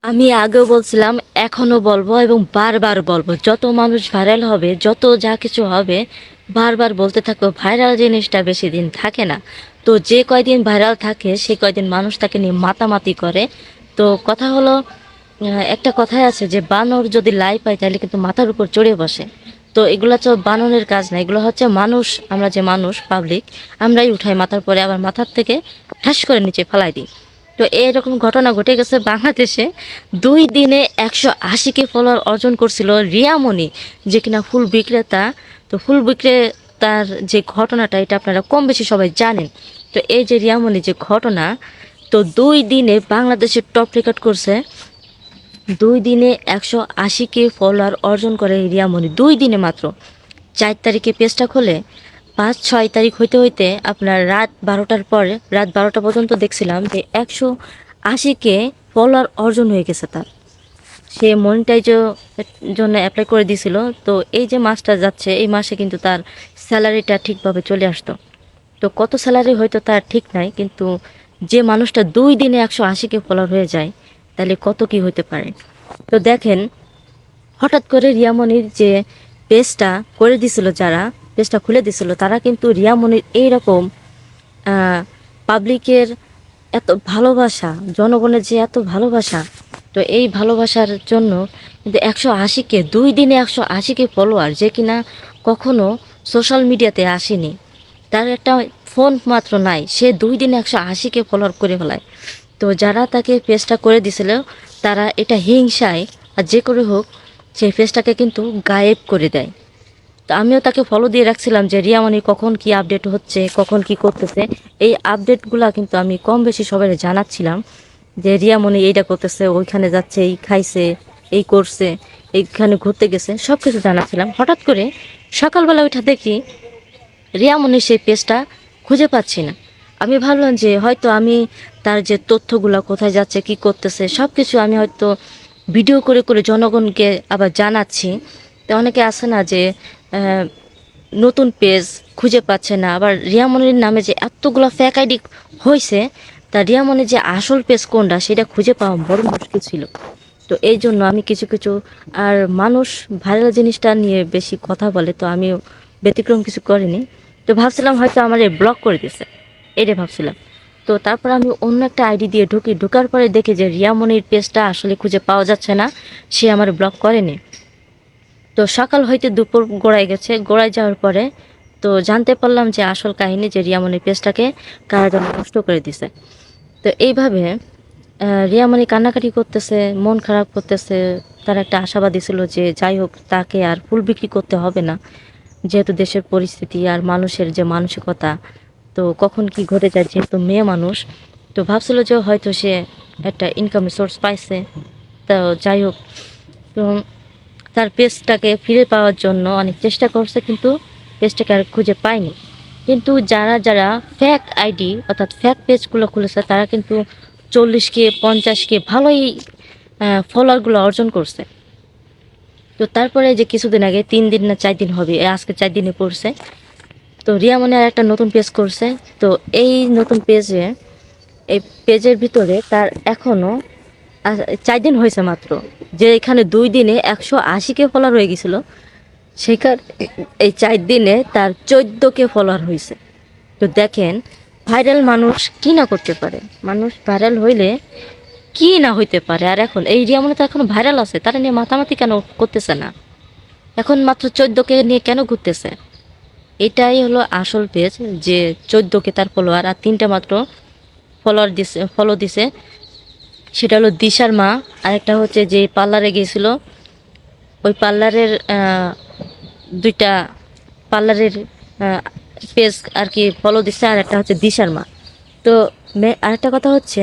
আমি আগেও বলছিলাম, এখনো বলবো এবং বারবার বলবো। যত মানুষ ভাইরাল হবে, যত যা কিছু হবে, বারবার বলতে থাকবো ভাইরাল জিনিসটা বেশি দিন থাকে না। তো যে কয়দিন ভাইরাল থাকে সে কয়দিন মানুষ তাকে নিয়ে মাতামাতি করে। তো কথা হলো, একটা কথাই আছে যে বানর যদি লাই পায় তাহলে কিন্তু মাথার উপর চড়ে বসে। তো এগুলো তো বানরের কাজ না, এগুলো হচ্ছে মানুষ। আমরা যে মানুষ পাবলিক, আমরাই উঠাই মাথার পরে, আবার মাথার থেকে ঠাস করে নিচে ফেলাই দিই। তো এরকম ঘটনা ঘটে গেছে বাংলাদেশে। 2 দিনে 180K ফলোয়ার অর্জন করছিল রিয়ামণি, যে কিনা ফুল বিক্রেতা। তো ফুল বিক্রেতার যে ঘটনাটা, এটা আপনারা কম বেশি সবাই জানেন। তো এই যে রিয়ামণি যে ঘটনা, তো 2 দিনে বাংলাদেশের টপ রেকর্ড করছে। 2 দিনে 180K ফলোয়ার অর্জন করে রিয়ামণি, 2 দিনে মাত্র। 4 তারিখে পেজটা খোলে, 5-6 তারিখ হইতে হইতে আপনার রাত 12টার পরে, রাত 12টা পর্যন্ত দেখছিলাম যে 180K ফলোয়ার অর্জন হয়ে গেছে তার। সে মনিটাইজের জন্য অ্যাপ্লাই করে দিছিল। তো এই যে মাসটা যাচ্ছে, এই মাসে কিন্তু তার স্যালারিটা ঠিকভাবে চলে আসতো। তো কত স্যালারি হয়তো তার ঠিক নাই, কিন্তু যে মানুষটা 2 দিনে 180K ফলোয়ার হয়ে যায়, তাহলে কত কি হতে পারে। তো দেখেন, হঠাৎ করে রিয়ামণির যে পেজটা করে দিছিল, যারা পেজটা খুলে দিছিল, তারা কিন্তু রিয়ামণির এইরকম পাবলিকের এত ভালোবাসা, জনগণের যে এত ভালোবাসা, তো এই ভালোবাসার জন্য কিন্তু 180K, 2 দিনে 180K ফলোয়ার, যে কিনা কখনো সোশ্যাল মিডিয়াতে আসেনি, তার একটা ফোন মাত্র নাই, সে 2 দিনে 180K ফলোয়ার করে ফেলায়। তো যারা তাকে পেজটা করে দিছিল, তারা এটা হিংসায় আর যে করে হোক সেই পেজটাকে কিন্তু গায়েব করে দেয়। তো আমিও তাকে ফলো দিয়ে রাখছিলাম যে রিয়ামণি কখন কি আপডেট হচ্ছে, কখন কি করতেছে। এই আপডেটগুলা কিন্তু আমি কম বেশি সবাই জানাচ্ছিলাম যে রিয়ামণি এইটা করতেছে, ওইখানে যাচ্ছে, এই খাইছে, এই করছে, এইখানে ঘুরতে গেছে, সব কিছু জানাচ্ছিলাম। হঠাৎ করে সকালবেলা উঠা দেখি রিয়ামণির সেই পেজটা খুঁজে পাচ্ছি না। আমি ভাবলাম যে হয়তো আমি তার যে তথ্যগুলো কোথায় যাচ্ছে, কি করতেছে, সব কিছু আমি হয়তো ভিডিও করে করে জনগণকে আবার জানাচ্ছি। তো অনেকে আছে না যে নতুন পেজ খুঁজে পাচ্ছে না, আবার রিয়ামণির নামে যে এতগুলো ফেক আইডি হয়েছে, তা রিয়ামণির যে আসল পেজ কোনটা সেটা খুঁজে পাওয়া বড় মুশকিল ছিল। তো এই জন্য আমি কিছু কিছু, আর মানুষ ভাইরাল জিনিসটা নিয়ে বেশি কথা বলে, তো আমিও ব্যতিক্রম কিছু করিনি। তো ভাবছিলাম হয়তো আমার ব্লক করে দিছে, এটাই ভাবছিলাম। তো তারপর আমি অন্য একটা আইডি দিয়ে ঢোকার পরে দেখি যে রিয়ামণির পেজটা আসলে খুঁজে পাওয়া যাচ্ছে না, সে আমার ব্লক করেনি। তো সকাল হইতে দুপুর গড়ায় গেছে, গড়ায় যাওয়ার পরে তো জানতে পারলাম যে আসল কাহিনী, যে রিয়ামণির পেজটাকে কারা যেন নষ্ট করে দিছে। তো এইভাবে রিয়ামণি কান্নাকাটি করতেছে, মন খারাপ করতেছে। তার একটা আশাবাদী ছিল যে যাই হোক, তাকে আর ফুল বিক্রি করতে হবে না, যেহেতু দেশের পরিস্থিতি আর মানুষের যে মানসিকতা, তো কখন কি ঘটে যায়, যেহেতু মেয়ে মানুষ। তো ভাবছিল যে হয়তো সে একটা ইনকামের সোর্স পাইছে। তো যাই হোক, তো তার পেজটাকে ফিরে পাওয়ার জন্য অনেক চেষ্টা করছে, কিন্তু পেজটাকে আর খুঁজে পায়নি। কিন্তু যারা যারা ফ্যাক আইডি অর্থাৎ ফ্যাক পেজগুলো খুলেছে, তারা কিন্তু 40K 50K ভালোই ফলোয়ারগুলো অর্জন করছে। তো তারপরে যে কিছুদিন আগে, 3 দিন না 4 দিন হবে, আজকে 4 দিনে পড়ছে, তো রিয়ামণি আর একটা নতুন পেজ করছে। তো এই নতুন পেজে, এই পেজের ভিতরে তার এখনো 4 দিন হয়েছে মাত্র, যে এখানে 2 দিনে 180K ফলোয়ার হয়ে গেছিল, সেখানে এই 4 দিনে তার 14K ফলোয়ার হয়েছে। তো দেখেন, ভাইরাল মানুষ কি না করতে পারে, মানুষ ভাইরাল হইলে কি না হইতে পারে। আর এখন এই রিয়ামণি তো এখনো ভাইরাল আছে, তারা নিয়ে মাতামাতি কেন করতেছে না, এখন মাত্র 14K নিয়ে কেন ঘুরতেছে। এটাই হলো আসল পেজ, যে 14K তার ফলোয়ার, আর 3টা মাত্র ফলো দিছে। সেটা হলো দিশার মা, আরেকটা হচ্ছে যে পার্লারে গিয়েছিল, ওই পার্লারের 2টা পার্লারের পেজ আর কি ফলো দিচ্ছে, আর একটা হচ্ছে দিশার মা। তো আরেকটা কথা হচ্ছে,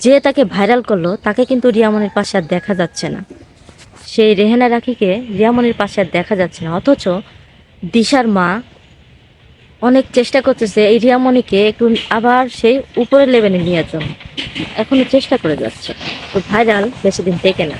যে তাকে ভাইরাল করলো তাকে কিন্তু রিয়ামণির পাশে আর দেখা যাচ্ছে না। সেই রেহেনা রাখিকে রিয়ামণির পাশে আর দেখা যাচ্ছে না, অথচ দিশার মা অনেক চেষ্টা করতেছে এই রিয়ামণিকে একটু আবার সেই উপরের লেভেলে নেওয়ার জন্য, এখনো চেষ্টা করে যাচ্ছে। তো ভাইরাল বেশি দিন থেকে না।